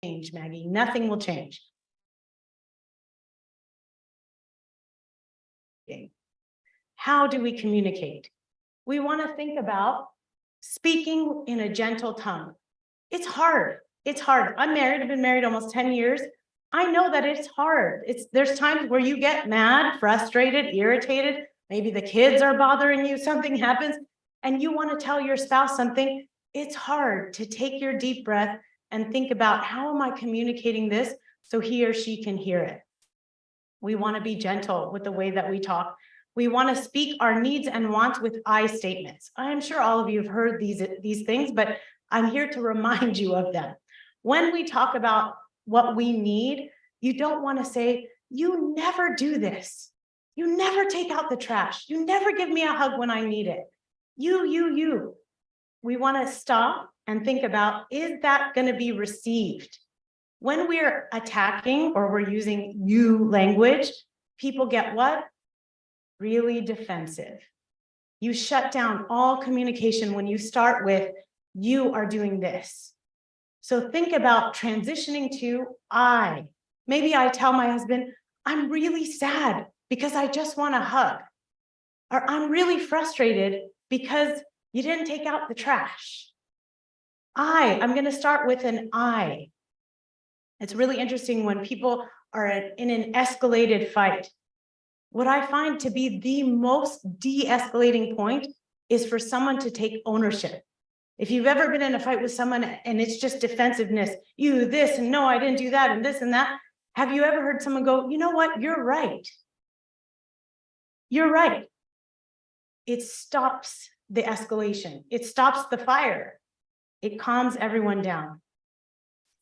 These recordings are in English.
change, Maggie. Nothing will change. How do we communicate? We want to think about speaking in a gentle tongue. It's hard. It's hard. I'm married. I've been married almost 10 years. I know that it's hard. There's times where you get mad, frustrated, irritated. Maybe the kids are bothering you, something happens, and you want to tell your spouse something. It's hard to take your deep breath and think about, how am I communicating this so he or she can hear it? We want to be gentle with the way that we talk. We want to speak our needs and wants with I statements. I'm sure all of you have heard these things, but I'm here to remind you of them. When we talk about what we need, you don't want to say, you never do this. You never take out the trash. You never give me a hug when I need it. You. We want to stop and think about, is that going to be received? When we're attacking or we're using you language, people get what? Really defensive. You shut down all communication when you start with, you are doing this. So think about transitioning to I. Maybe I tell my husband, I'm really sad because I just want a hug. Or I'm really frustrated because you didn't take out the trash. I'm going to start with an I. It's really interesting when people are in an escalated fight. What I find to be the most de-escalating point is for someone to take ownership. If you've ever been in a fight with someone and it's just defensiveness, you this and no, I didn't do that and this and that. Have you ever heard someone go, you know what, you're right. You're right. It stops the escalation. It stops the fire. It calms everyone down.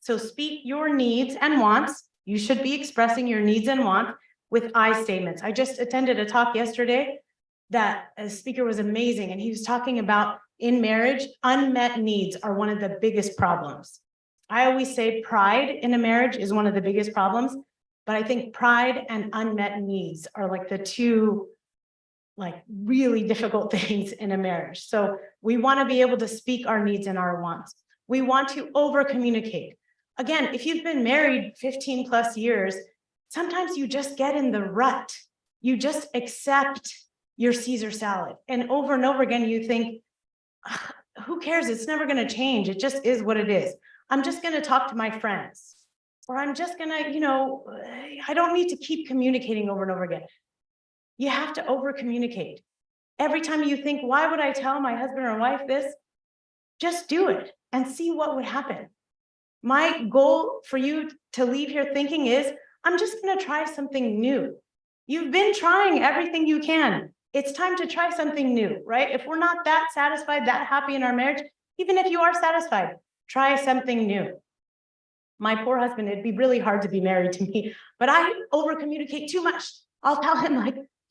So speak your needs and wants. You should be expressing your needs and wants with I statements. I just attended a talk yesterday that a speaker was amazing, and he was talking about in marriage, unmet needs are one of the biggest problems. I always say pride in a marriage is one of the biggest problems, but I think pride and unmet needs are like the two really difficult things in a marriage. So we want to be able to speak our needs and our wants. We want to over communicate. Again, if you've been married 15 plus years, sometimes you just get in the rut. You just accept your Caesar salad. And over again, you think, who cares? It's never going to change. It just is what it is. I'm just going to talk to my friends. Or I'm just going to, I don't need to keep communicating over and over again. You have to over communicate. Every time you think, why would I tell my husband or wife this? Just do it and see what would happen. My goal for you to leave here thinking is, I'm just going to try something new. You've been trying everything you can. It's time to try something new, right? If we're not that satisfied, that happy in our marriage, even if you are satisfied, try something new. My poor husband, it'd be really hard to be married to me, but I over communicate too much. I'll tell him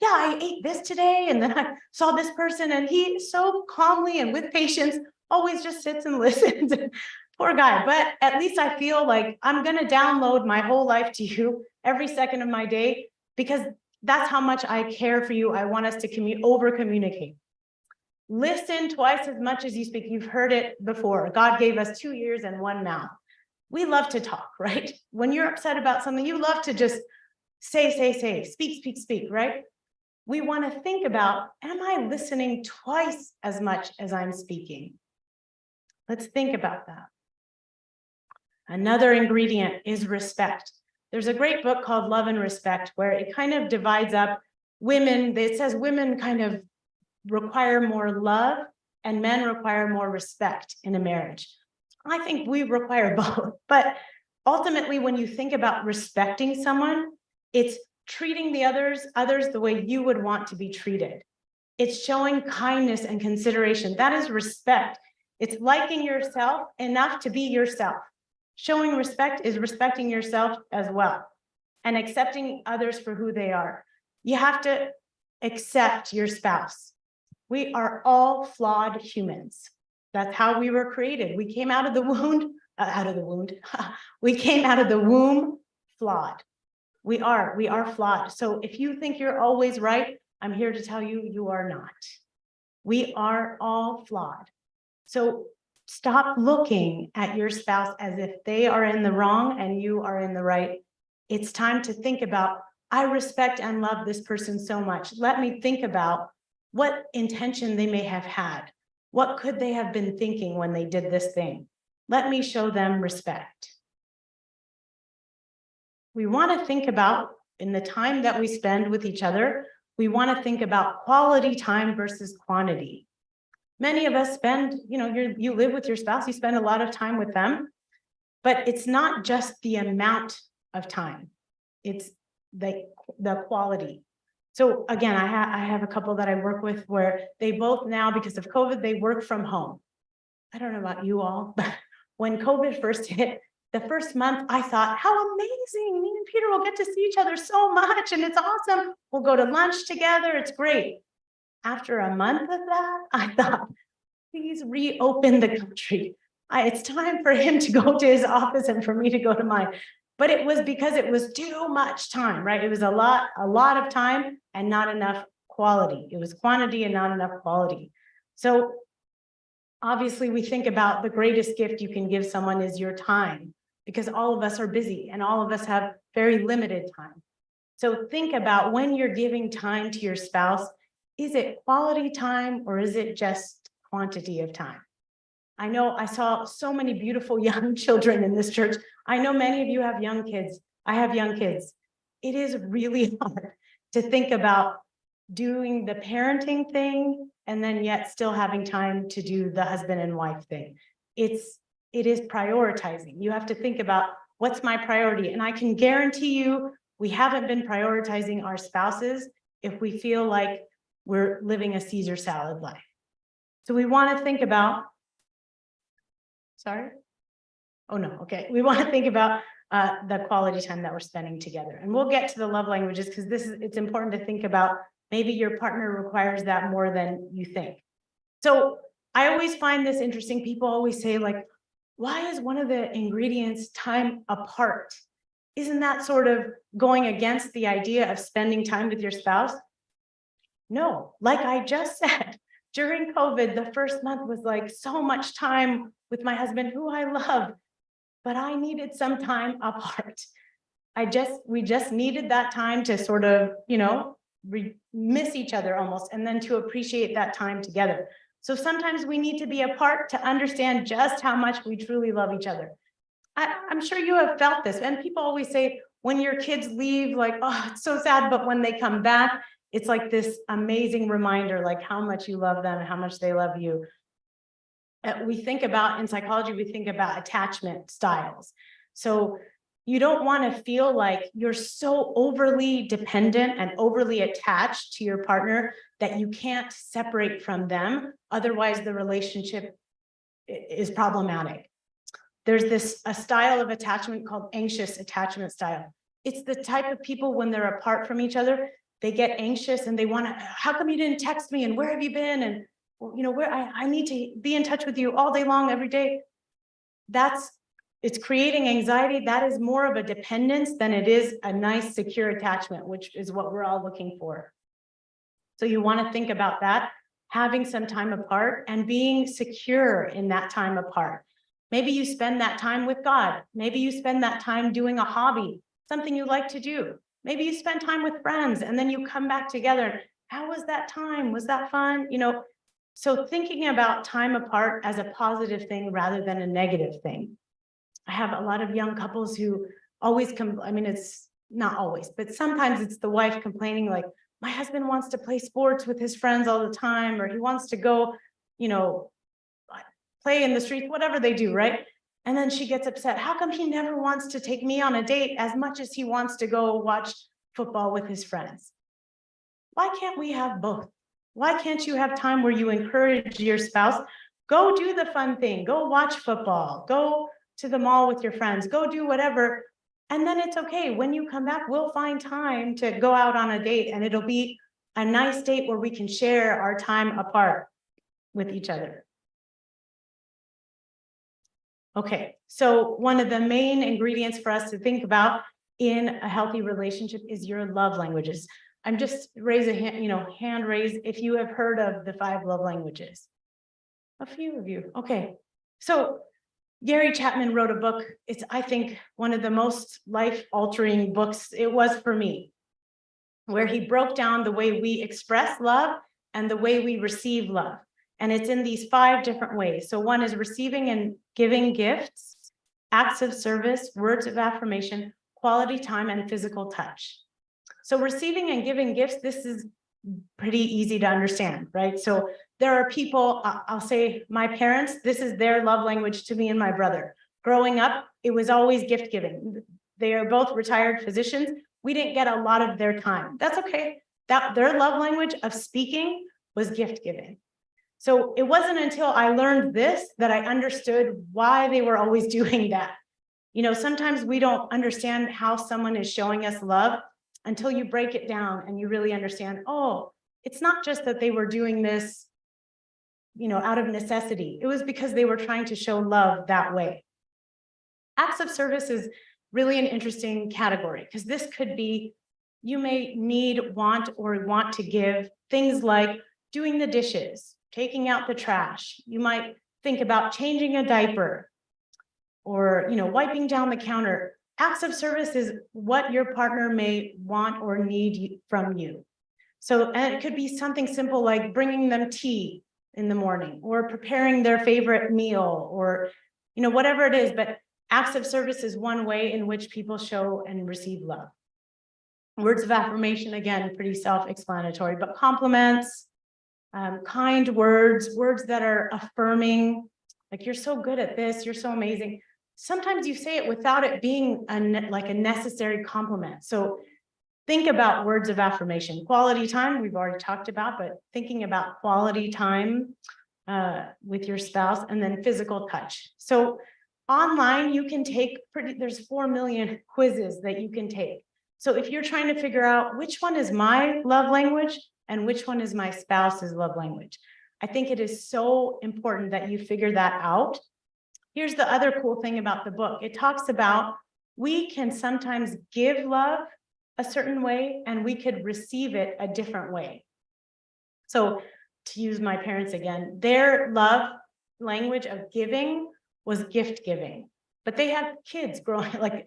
yeah, I ate this today, and then I saw this person, and he so calmly and with patience always just sits and listens. Poor guy, but at least I feel like I'm going to download my whole life to you every second of my day, because that's how much I care for you. I want us to over communicate. Listen twice as much as you speak. You've heard it before. God gave us 2 ears and 1 mouth. We love to talk, right? When you're upset about something, you love to just say, speak, right? We want to think about, am I listening twice as much as I'm speaking? Let's think about that. Another ingredient is respect. There's a great book called Love and Respect, where it kind of divides up women. It says women kind of require more love and men require more respect in a marriage. I think we require both, but ultimately, when you think about respecting someone, it's treating the others the way you would want to be treated. It's showing kindness and consideration. That is respect. It's liking yourself enough to be yourself. Showing respect is respecting yourself as well and accepting others for who they are. You have to accept your spouse. We are all flawed humans. That's how we were created. We came out of the womb, we came out of the womb flawed. We are flawed. So if you think you're always right, I'm here to tell you, you are not. We are all flawed. So Stop looking at your spouse as if they are in the wrong and you are in the right. It's time to think about, I respect and love this person so much. Let me think about what intention they may have had. What could they have been thinking when they did this thing? Let me show them respect. We want to think about, in the time that we spend with each other, we want to think about quality time versus quantity. Many of us spend, you live with your spouse, you spend a lot of time with them, but it's not just the amount of time, it's the quality. So again, I have a couple that I work with where they both now, because of COVID, they work from home. I don't know about you all, but when COVID first hit, the first month, I thought, how amazing, me and Peter will get to see each other so much, and it's awesome. We'll go to lunch together, it's great. After a month of that, I thought, please reopen the country. It's time for him to go to his office and for me to go to mine. But it was because it was too much time, right? It was a lot of time and not enough quality. It was quantity and not enough quality. So obviously we think about the greatest gift you can give someone is your time, because all of us are busy and all of us have very limited time. So think about, when you're giving time to your spouse, is it quality time or is it just quantity of time? I know I saw so many beautiful young children in this church. I know many of you have young kids. I have young kids. It is really hard to think about doing the parenting thing and then yet still having time to do the husband and wife thing. It is prioritizing. You have to think about, what's my priority? And I can guarantee you, we haven't been prioritizing our spouses if we feel like we're living a Caesar salad life. So we want to think about, we want to think about the quality time that we're spending together. And we'll get to the love languages, because it's important to think about, maybe your partner requires that more than you think. So I always find this interesting. People always say, like, why is one of the ingredients time apart? Isn't that sort of going against the idea of spending time with your spouse? No, like I just said, during COVID, the first month was like so much time with my husband, who I love, but I needed some time apart. We just needed that time to sort of, miss each other almost, and then to appreciate that time together. So sometimes we need to be apart to understand just how much we truly love each other. I'm sure you have felt this, and people always say, when your kids leave, like, oh, it's so sad, but when they come back, it's like this amazing reminder, like how much you love them and how much they love you. We think about, in psychology, we think about attachment styles. So you don't want to feel like you're so overly dependent and overly attached to your partner that you can't separate from them. Otherwise, the relationship is problematic. There's a style of attachment called anxious attachment style. It's the type of people, when they're apart from each other, they get anxious and they want to, how come you didn't text me? And where have you been? And, where I need to be in touch with you all day long, every day. It's creating anxiety. That is more of a dependence than it is a nice, secure attachment, which is what we're all looking for. So you want to think about that, having some time apart and being secure in that time apart. Maybe you spend that time with God. Maybe you spend that time doing a hobby, something you like to do. Maybe you spend time with friends and then you come back together. How was that time? Was that fun? So thinking about time apart as a positive thing rather than a negative thing. I have a lot of young couples who always it's not always, but sometimes it's the wife complaining, like, my husband wants to play sports with his friends all the time, or he wants to go, play in the streets, whatever they do, right? And then she gets upset. How come he never wants to take me on a date as much as he wants to go watch football with his friends? Why can't we have both? Why can't you have time where you encourage your spouse, go do the fun thing, go watch football, go to the mall with your friends, go do whatever. And then it's okay. When you come back, we'll find time to go out on a date, and it'll be a nice date where we can share our time apart with each other. Okay, so one of the main ingredients for us to think about in a healthy relationship is your love languages. I'm just raise a hand, hand raise if you have heard of the 5 love languages. A few of you. Okay. So Gary Chapman wrote a book. It's, I think, one of the most life-altering books it was for me, where he broke down the way we express love and the way we receive love. And it's in these 5 different ways. So one is receiving and giving gifts, acts of service, words of affirmation, quality time, and physical touch. So receiving and giving gifts, this is pretty easy to understand, right? So there are people, I'll say my parents, this is their love language to me and my brother. Growing up, it was always gift giving. They are both retired physicians. We didn't get a lot of their time. That's okay. That their love language of speaking was gift giving. So it wasn't until I learned this that I understood why they were always doing that. You know, sometimes we don't understand how someone is showing us love until you break it down and you really understand, oh, it's not just that they were doing this, you know, out of necessity. It was because they were trying to show love that way. Acts of service is really an interesting category because this could be, you may need, want, or want to give things like doing the dishes, taking out the trash. You might think about changing a diaper or, you know, wiping down the counter. Acts of service is what your partner may want or need from you. So, and it could be something simple like bringing them tea in the morning or preparing their favorite meal or, you know, whatever it is. But acts of service is one way in which people show and receive love. Words of affirmation, again, pretty self-explanatory, but compliments, kind words, words that are affirming, like you're so good at this, you're so amazing. Sometimes you say it without it being like a necessary compliment. So think about words of affirmation. Quality time, we've already talked about, but thinking about quality time with your spouse, and then physical touch. So online, you can take there's 4 million quizzes that you can take. So if you're trying to figure out which one is my love language and which one is my spouse's love language, I think it is so important that you figure that out. Here's the other cool thing about the book. It talks about we can sometimes give love a certain way and we could receive it a different way. So to use my parents again, their love language of giving was gift giving, but they had kids growing, like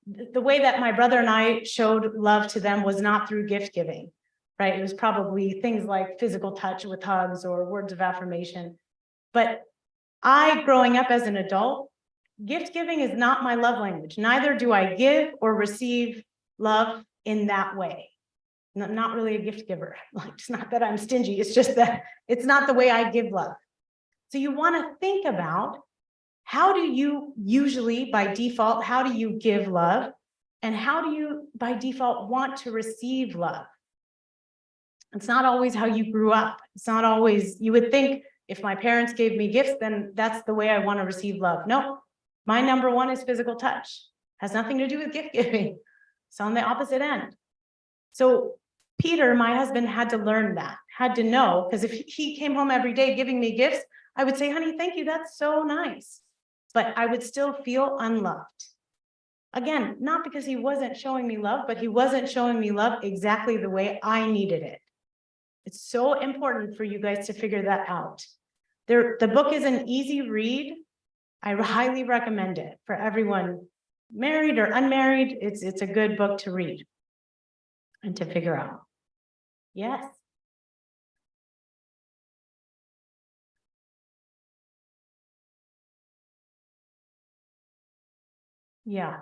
the way that my brother and I showed love to them was not through gift giving, right? It was probably things like physical touch with hugs or words of affirmation. But I, growing up as an adult, gift giving is not my love language. Neither do I give or receive love in that way. I'm not really a gift giver. Like, it's not that I'm stingy. It's just that it's not the way I give love. So you want to think about, how do you usually, by default, how do you give love? And how do you, by default, want to receive love? It's not always how you grew up. It's not always, you would think, if my parents gave me gifts, then that's the way I want to receive love. No, my number one is physical touch. Has nothing to do with gift giving. It's on the opposite end. So Peter, my husband, had to learn that, had to know, because if he came home every day giving me gifts, I would say, honey, thank you, that's so nice. But I would still feel unloved. Again, not because he wasn't showing me love, but he wasn't showing me love exactly the way I needed it. It's so important for you guys to figure that out. The book is an easy read. I highly recommend it for everyone, married or unmarried. It's a good book to read and to figure out. Yes. Yeah.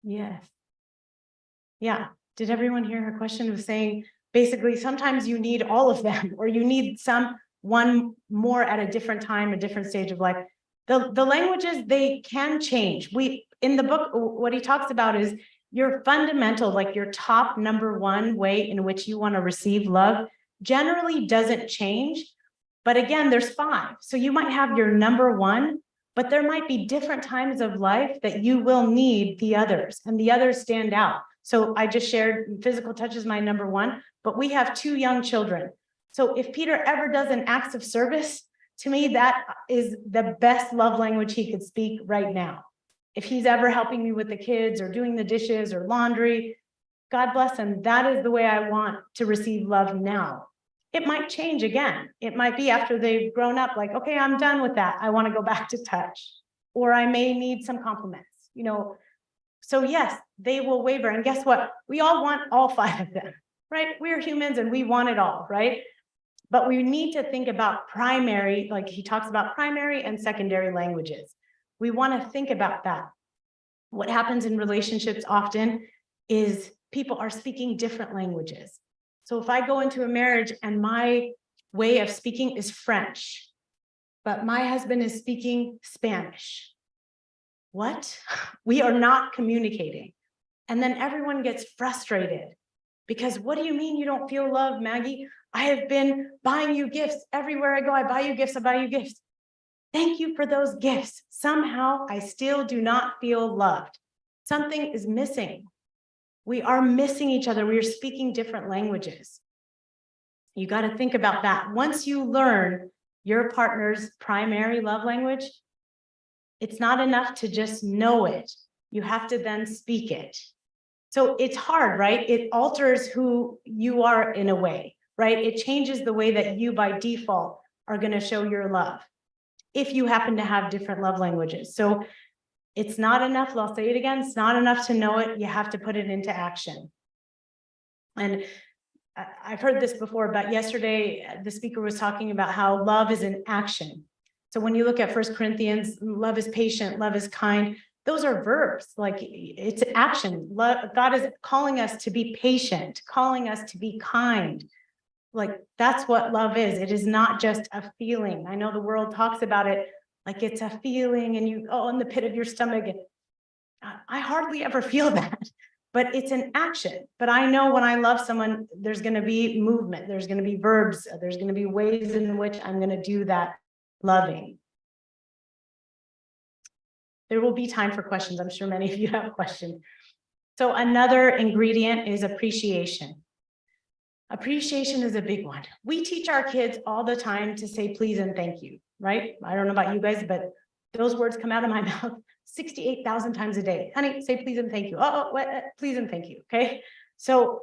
Yes. Yeah. Did everyone hear her question? Of saying, basically, sometimes you need all of them, or you need one more at a different time, a different stage of life. The languages, they can change. In the book, what he talks about is your fundamental, like your top number one way in which you want to receive love generally doesn't change. But again, there's 5. So you might have your number one, but there might be different times of life that you will need the others, and the others stand out. So I just shared physical touch is my number one, but we have 2 young children. So if Peter ever does an acts of service, to me, that is the best love language he could speak right now. If he's ever helping me with the kids or doing the dishes or laundry, God bless him. That is the way I want to receive love now. It might change again. It might be after they've grown up, like, okay, I'm done with that. I want to go back to touch, or I may need some compliments, So yes, they will waver. And guess what? We all want all 5 of them, right? We're humans and we want it all, right? But we need to think about primary, like he talks about primary and secondary languages. We want to think about that. What happens in relationships often is people are speaking different languages. So if I go into a marriage and my way of speaking is French, but my husband is speaking Spanish, what? We are not communicating. And then everyone gets frustrated because what do you mean you don't feel love, Maggie? I have been buying you gifts everywhere I go. I buy you gifts. I buy you gifts. Thank you for those gifts. Somehow I still do not feel loved. Something is missing. We are missing each other. We are speaking different languages. You got to think about that. Once you learn your partner's primary love language, it's not enough to just know it. You have to then speak it. So it's hard, right? It alters who you are in a way, right? It changes the way that you by default are going to show your love if you happen to have different love languages. So it's not enough, I'll say it again, it's not enough to know it, you have to put it into action. And I've heard this before, but yesterday the speaker was talking about how love is an action. So when you look at 1 Corinthians, love is patient, love is kind, those are verbs, like it's action. God is calling us to be patient, calling us to be kind. Like that's what love is. It is not just a feeling. I know the world talks about it like it's a feeling and you, in the pit of your stomach. I hardly ever feel that, but it's an action. But I know when I love someone, there's going to be movement. There's going to be verbs. There's going to be ways in which I'm going to do that loving. There will be time for questions. I'm sure many of you have questions. So another ingredient is appreciation. Appreciation is a big one. We teach our kids all the time to say please and thank you, right? I don't know about you guys, but those words come out of my mouth 68,000 times a day. Honey, say please and thank you. Please and thank you, okay? So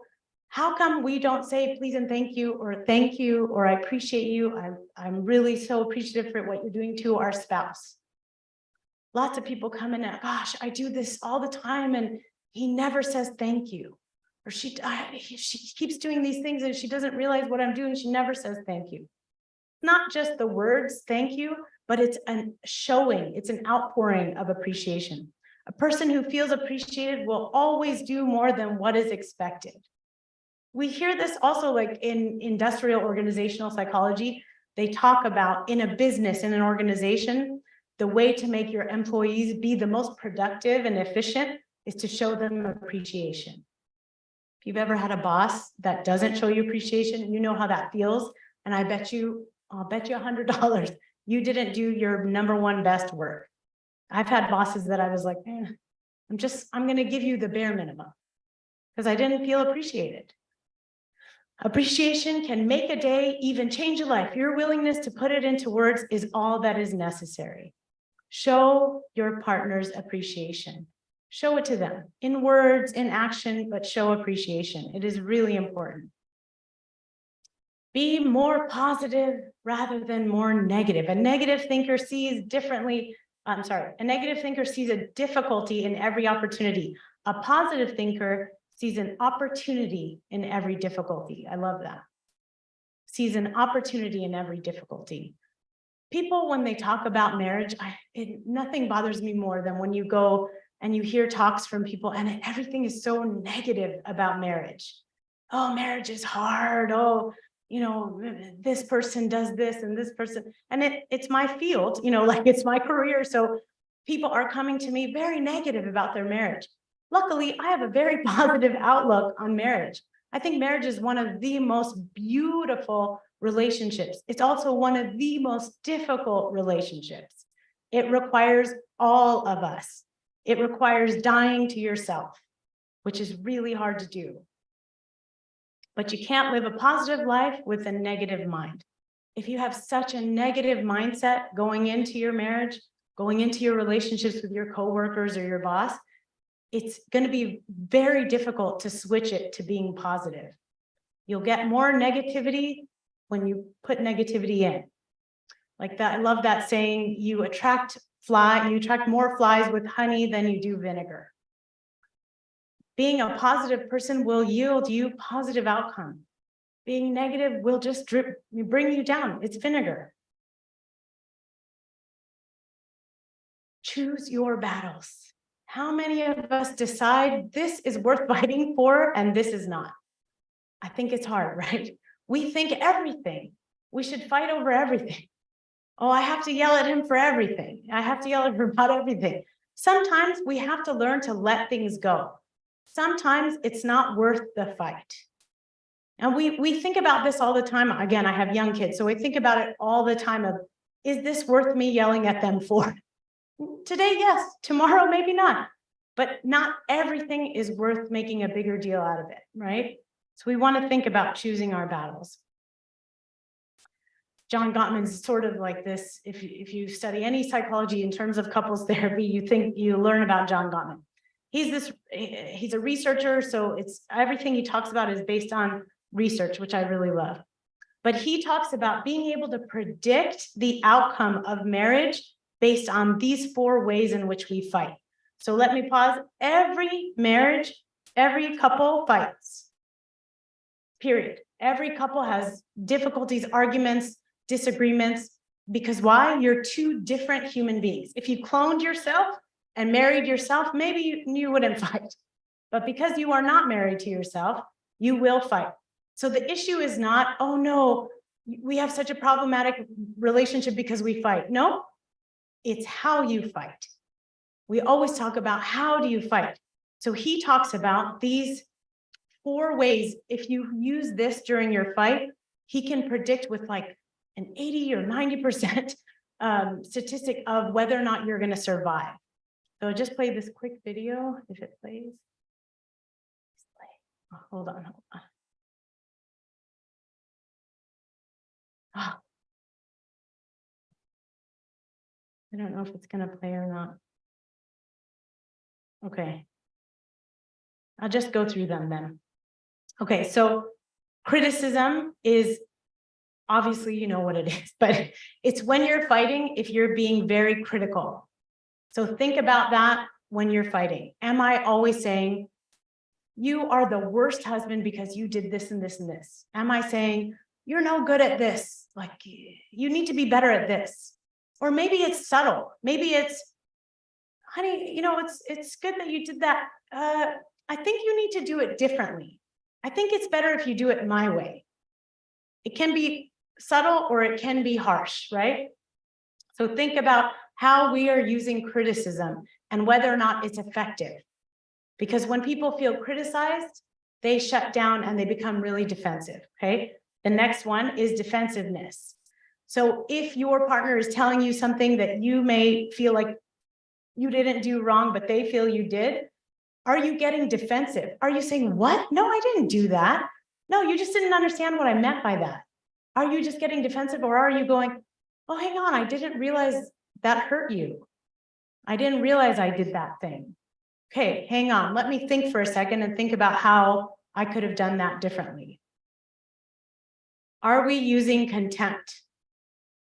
how come we don't say please and thank you or I appreciate you? I'm really so appreciative for what you're doing to our spouse. Lots of people come in and, gosh, I do this all the time and he never says thank you. Or she keeps doing these things and she doesn't realize what I'm doing. She never says thank you. Not just the words thank you, but it's an showing, it's an outpouring of appreciation. A person who feels appreciated will always do more than what is expected. We hear this also like in industrial organizational psychology. They talk about in a business, in an organization, the way to make your employees be the most productive and efficient is to show them appreciation. If you've ever had a boss that doesn't show you appreciation, you know how that feels. And I'll bet you $100, you didn't do your number one best work. I've had bosses that I was like, man, I'm going to give you the bare minimum because I didn't feel appreciated. Appreciation can make a day, even change a life. Your willingness to put it into words is all that is necessary. Show your partner's appreciation. Show it to them in words, in action, but show appreciation. It is really important. Be more positive rather than more negative. A negative thinker sees differently. A negative thinker sees a difficulty in every opportunity. A positive thinker sees an opportunity in every difficulty. I love that. Sees an opportunity in every difficulty. People, when they talk about marriage, nothing bothers me more than when you go and you hear talks from people and everything is so negative about marriage. Oh, marriage is hard. Oh, this person does this and this person, and it's my field, like it's my career. So people are coming to me very negative about their marriage. Luckily, I have a very positive outlook on marriage. I think marriage is one of the most beautiful relationships. It's also one of the most difficult relationships. It requires all of us. It requires dying to yourself, which is really hard to do. But you can't live a positive life with a negative mind. If you have such a negative mindset going into your marriage, going into your relationships with your coworkers or your boss, it's going to be very difficult to switch it to being positive. You'll get more negativity when you put negativity in. Like that, I love that saying, you attract more flies with honey than you do vinegar. Being a positive person will yield you positive outcome. Being negative will just bring you down. It's vinegar. Choose your battles. How many of us decide this is worth fighting for and this is not? I think it's hard, right? We think everything. We should fight over everything. Oh, I have to yell at him for everything. I have to yell at him about everything. Sometimes we have to learn to let things go. Sometimes it's not worth the fight. And we think about this all the time. Again, I have young kids, so we think about it all the time of, is this worth me yelling at them for? Today, yes. Tomorrow, maybe not. But not everything is worth making a bigger deal out of it, right? So we want to think about choosing our battles. John Gottman's sort of like this. If you study any psychology in terms of couples therapy, you learn about John Gottman. He's a researcher, so it's everything he talks about is based on research, which I really love. But he talks about being able to predict the outcome of marriage based on these 4 ways in which we fight. So let me pause. Every marriage, every couple fights. Period. Every couple has difficulties, arguments, disagreements, because why? You're 2 different human beings. If you cloned yourself and married yourself, maybe you wouldn't fight. But because you are not married to yourself, you will fight. So the issue is not, oh no, we have such a problematic relationship because we fight. No, it's how you fight. We always talk about how do you fight. So he talks about these 4 ways. If you use this during your fight, he can predict with like an 80 or 90% statistic of whether or not you're going to survive. So I'll just play this quick video if it plays. Oh, hold on. Oh. I don't know if it's going to play or not. Okay. I'll just go through them then. Okay, so criticism is obviously, you know what it is, but it's when you're fighting, if you're being very critical. So think about that when you're fighting. Am I always saying, you are the worst husband because you did this and this and this? Am I saying, you're no good at this, like you need to be better at this? Or maybe it's subtle. Maybe it's, honey, you know, it's good that you did that. I think you need to do it differently. I think it's better if you do it my way. It can be subtle or it can be harsh, right? So think about how we are using criticism and whether or not it's effective. Because when people feel criticized, they shut down and they become really defensive, okay? The next one is defensiveness. So if your partner is telling you something that you may feel like you didn't do wrong, but they feel you did, are you getting defensive? Are you saying, what? No, I didn't do that. No, you just didn't understand what I meant by that. Are you just getting defensive, or are you going, oh, hang on, I didn't realize that hurt you. I didn't realize I did that thing. Okay, hang on. Let me think for a second and think about how I could have done that differently. Are we using contempt?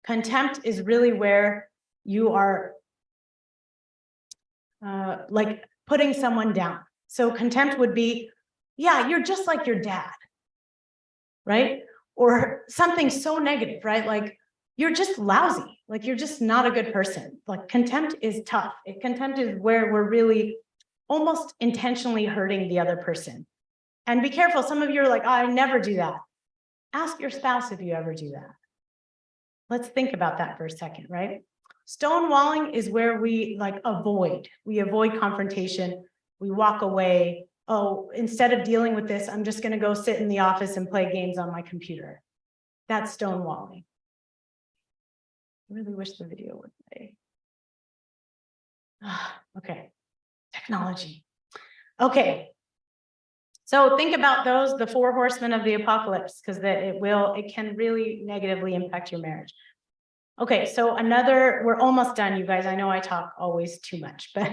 Contempt is really where you are like putting someone down. So contempt would be, yeah, you're just like your dad, right? Or something so negative, right? Like you're just lousy, like you're just not a good person. Like contempt is tough. Contempt is where we're really almost intentionally hurting the other person. And be careful, some of you are like, oh, I never do that. Ask your spouse if you ever do that. Let's think about that for a second, right? Stonewalling is where we avoid confrontation. We walk away. Oh, instead of dealing with this, I'm just going to go sit in the office and play games on my computer. That's stonewalling. I really wish the video would play. Okay, technology. Okay, so think about those, the 4 horsemen of the apocalypse, because it can really negatively impact your marriage. Okay, so we're almost done, you guys. I know I talk always too much, but,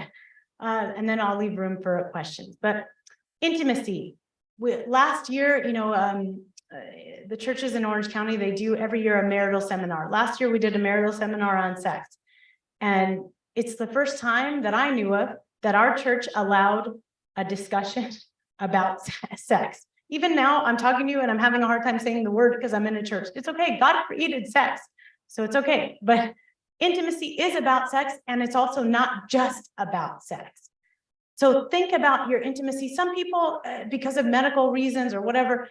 and then I'll leave room for questions, but intimacy. Last year, the churches in Orange County, they do every year a marital seminar. Last year, we did a marital seminar on sex. And it's the first time that I knew of that our church allowed a discussion about sex. Even now, I'm talking to you and I'm having a hard time saying the word because I'm in a church. It's okay. God created sex, so it's okay. But intimacy is about sex, and it's also not just about sex. So think about your intimacy. Some people, because of medical reasons or whatever,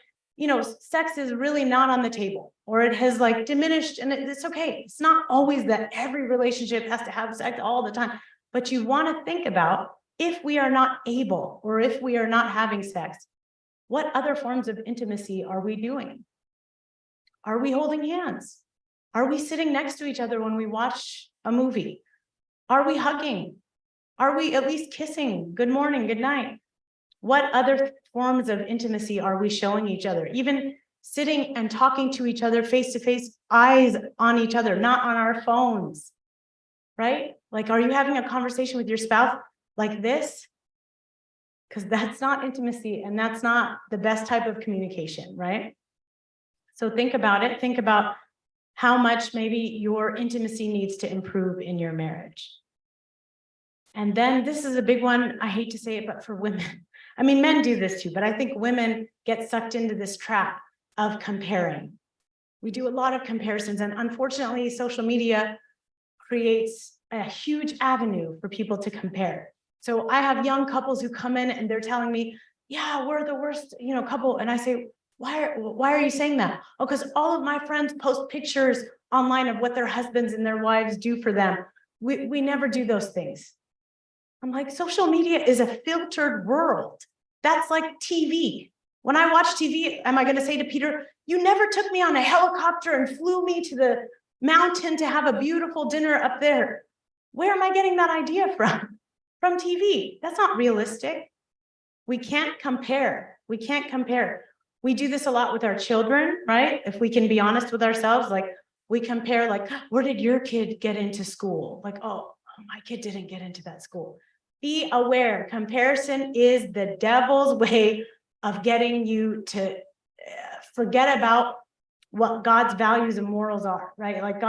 sex is really not on the table, or it has like diminished, and it's okay. It's not always that every relationship has to have sex all the time, but you want to think about, if we are not able, or if we are not having sex, what other forms of intimacy are we doing? Are we holding hands? Are we sitting next to each other when we watch a movie? Are we hugging? Are we at least kissing? Good morning, good night. What other forms of intimacy are we showing each other? Even sitting and talking to each other face to face, eyes on each other, not on our phones, right? Like, are you having a conversation with your spouse like this? Because that's not intimacy, and that's not the best type of communication, right? So think about it. Think about how much maybe your intimacy needs to improve in your marriage. And then this is a big one. I hate to say it, but for women, I mean, men do this too, but I think women get sucked into this trap of comparing. We do a lot of comparisons, and unfortunately, social media creates a huge avenue for people to compare. So I have young couples who come in and they're telling me, yeah, we're the worst, couple. And I say, why are you saying that? Oh, because all of my friends post pictures online of what their husbands and their wives do for them. We never do those things. I'm like, social media is a filtered world. That's like TV. When I watch TV, am I going to say to Peter, you never took me on a helicopter and flew me to the mountain to have a beautiful dinner up there? Where am I getting that idea from? From TV. That's not realistic. We can't compare. We can't compare. We do this a lot with our children, right? If we can be honest with ourselves, like we compare, like, where did your kid get into school? Like, oh, my kid didn't get into that school. Be aware. Comparison is the devil's way of getting you to forget about what God's values and morals are, right? Like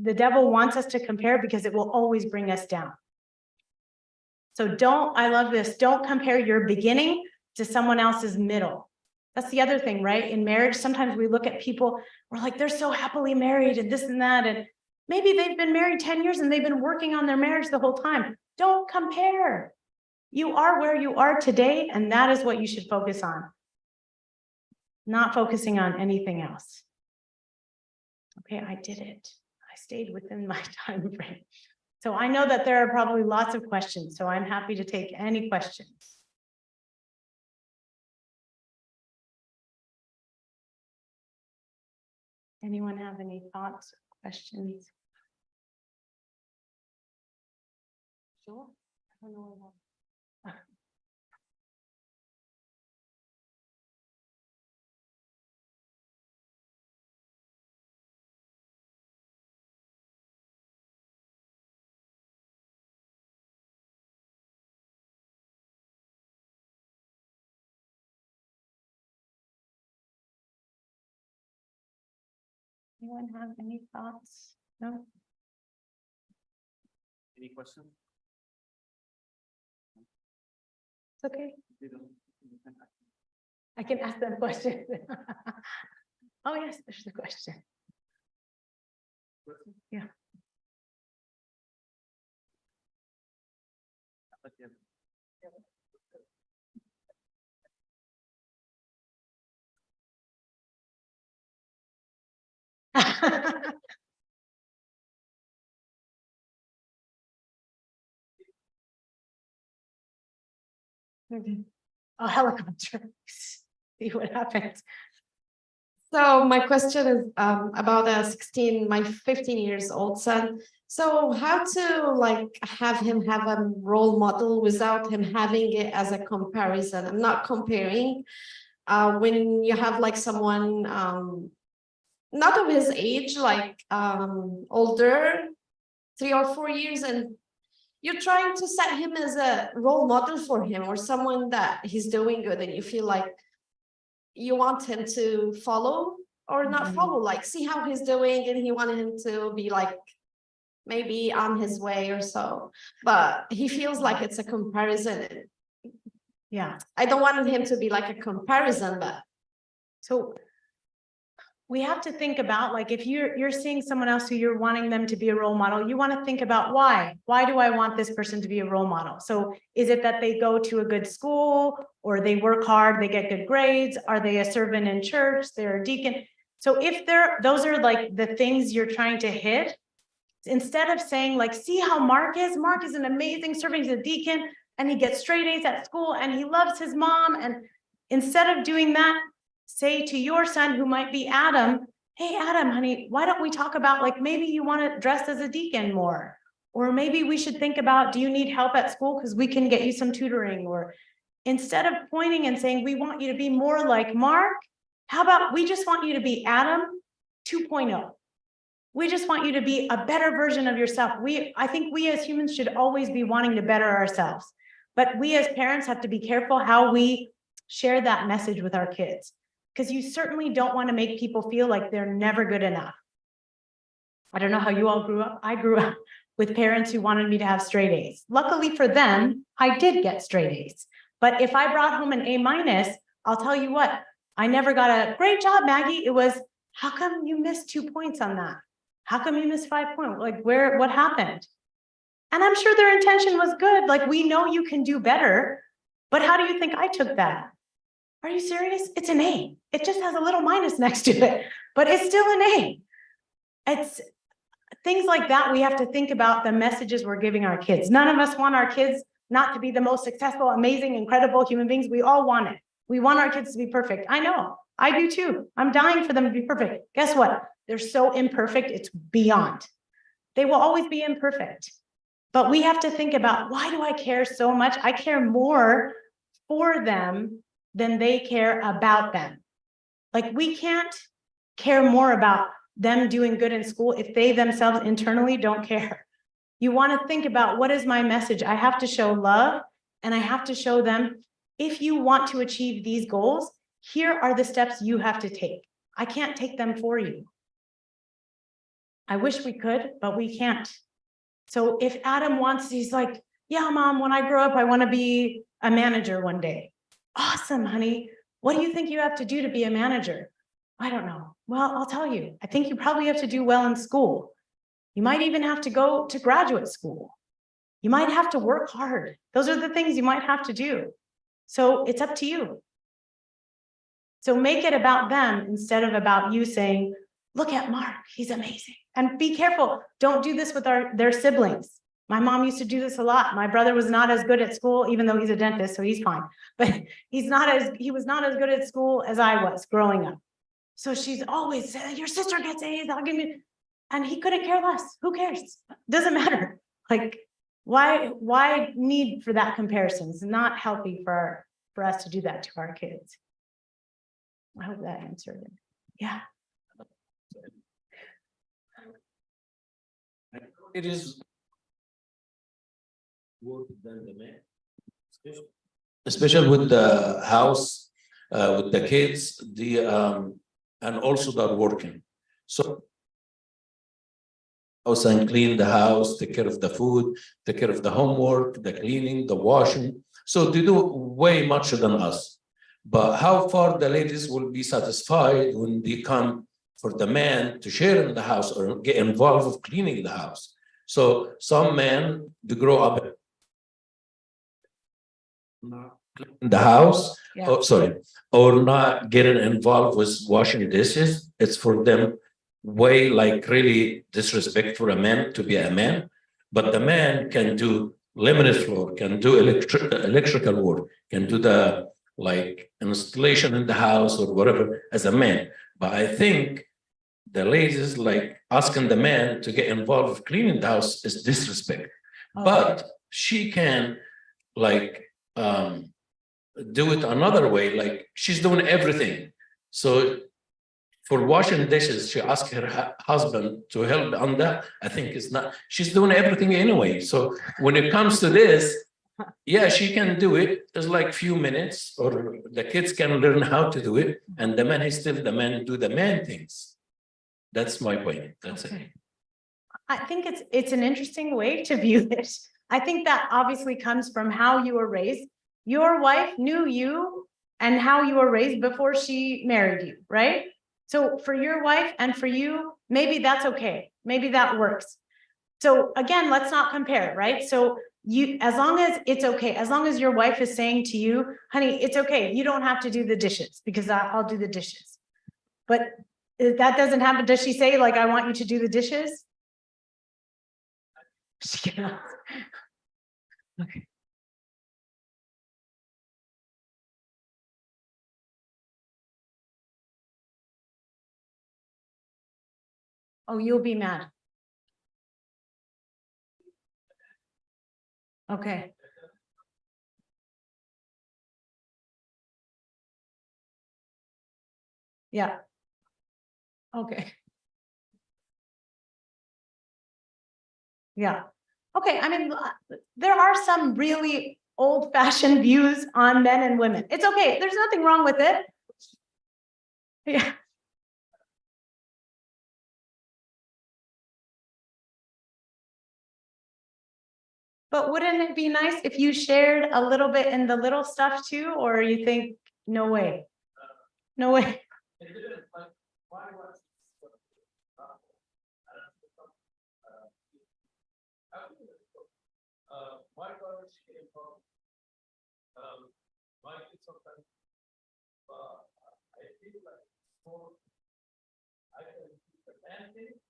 the devil wants us to compare because it will always bring us down. So I love this, don't compare your beginning to someone else's middle. That's the other thing, right? In marriage, sometimes we look at people, we're like, they're so happily married and this and that. And maybe they've been married 10 years and they've been working on their marriage the whole time. Don't compare. You are where you are today, and that is what you should focus on. Not focusing on anything else. Okay, I did it. I stayed within my time frame. So I know that there are probably lots of questions, so I'm happy to take any questions. Anyone have any thoughts or questions? Sure. I don't know. Anyone have any thoughts? No? Any questions? It's okay. I can ask them questions. Oh, yes, there's the question. Yeah. A helicopter. See what happens. So my question is about my 15 years old son. So how to have him have a role model without him having it as a comparison? I'm not comparing. When you have someone not of his age, like older, 3 or 4 years, and you're trying to set him as a role model for him or someone that he's doing good and you feel like you want him to follow or not Mhm. follow, like see how he's doing and you want him to be like maybe on his way or so, but he feels like it's a comparison. Yeah. I don't want him to be like a comparison, but So we have to think about, like, if you're seeing someone else who you're wanting them to be a role model, you want to think about why do I want this person to be a role model? So is it that they go to a good school, or they work hard, they get good grades? Are they a servant in church? They're a deacon. So if those are like the things you're trying to hit, instead of saying like, see how Mark is an amazing servant, he's a deacon and he gets straight A's at school and he loves his mom. And instead of doing that, say to your son, who might be Adam, hey, Adam, honey, why don't we talk about, like, maybe you want to dress as a deacon more, or maybe we should think about, do you need help at school? Because we can get you some tutoring. Or instead of pointing and saying, we want you to be more like Mark, how about we just want you to be Adam 2.0? We just want you to be a better version of yourself. I think we as humans should always be wanting to better ourselves. But we as parents have to be careful how we share that message with our kids, because you certainly don't want to make people feel like they're never good enough. I don't know how you all grew up. I grew up with parents who wanted me to have straight A's. Luckily for them, I did get straight A's. But if I brought home an A-, I'll tell you what, I never got a great job, Maggie. It was, how come you missed 2 points on that? How come you missed 5 points? Like, what happened? And I'm sure their intention was good. Like, we know you can do better, but how do you think I took that? Are you serious? It's an A. It just has a little minus next to it, but it's still an A. It's things like that. We have to think about the messages we're giving our kids. None of us want our kids not to be the most successful, amazing, incredible human beings. We all want it. We want our kids to be perfect. I know. I do too. I'm dying for them to be perfect. Guess what? They're so imperfect, it's beyond. They will always be imperfect. But we have to think about, why do I care so much? I care more for them than they care about them. Like, we can't care more about them doing good in school if they themselves internally don't care. You want to think about, what is my message? I have to show love, and I have to show them, if you want to achieve these goals, here are the steps you have to take. I can't take them for you. I wish we could, but we can't. So if Adam wants, he's like, yeah, mom, when I grow up, I want to be a manager one day. Awesome, honey. What do you think you have to do to be a manager? I don't know. Well, I'll tell you. I think you probably have to do well in school. You might even have to go to graduate school. You might have to work hard. Those are the things you might have to do. So it's up to you. So make it about them instead of about you saying, look at Mark, he's amazing. And be careful, don't do this with their siblings. My mom used to do this a lot. My brother was not as good at school, even though he's a dentist, so he's fine. But he was not as good at school as I was growing up. So she's always saying, your sister gets A's, I'll give you. And he couldn't care less. Who cares? Doesn't matter. Like, why need for that comparison? It's not healthy for us to do that to our kids. I hope that answered it. Yeah. It is work than the man, especially with the house, with the kids, and also they're working. So house and clean the house, take care of the food, take care of the homework, the cleaning, the washing. So they do way much than us. But how far the ladies will be satisfied when they come for the man to share in the house or get involved with cleaning the house? So some men, they grow up in the house, Yeah. or not getting involved with washing dishes. It's for them way like really disrespect for a man to be a man. But the man can do laminate floor, can do electrical work, can do the like installation in the house or whatever as a man. But I think the ladies like asking the man to get involved with cleaning the house is disrespect. Oh. But she can like do it another way, like she's doing everything. So For washing dishes, she asked her husband to help on that. I think it's not, she's doing everything anyway. So when it comes to this, yeah, she can do it. It's like few minutes, or the kids can learn how to do it. And the man is still the man, do the man things. That's my point. That's it. Okay. I think it's an interesting way to view this. I think that obviously comes from how you were raised. Your wife knew you and how you were raised before she married you, right? So for your wife and for you, maybe that's okay. Maybe that works. So again, let's not compare, right? So you, as long as it's okay, as long as your wife is saying to you, honey, it's okay, you don't have to do the dishes because I'll do the dishes. But if that doesn't happen, does she say like, I want you to do the dishes? She cannot. Okay. Oh, you'll be mad. Okay. Yeah. Okay. Yeah. Okay, I mean, there are some really old-fashioned views on men and women. It's okay, there's nothing wrong with it. Yeah. But wouldn't it be nice if you shared a little bit in the little stuff too, or you think, no way? No way. My daughter, she came from, my kids sometimes, I feel like more, I can do the parenting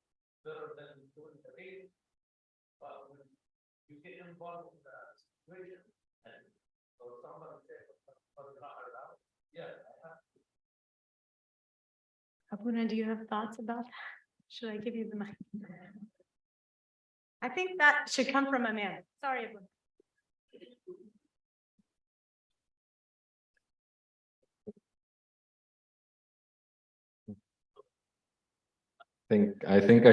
better than doing the reading. But when you get involved in the situation and so someone says, but not allowed, yeah, I have to. Abuna, do you have thoughts about that? Should I give you the mic? I think that should come from a man. Sorry, Abuna. I think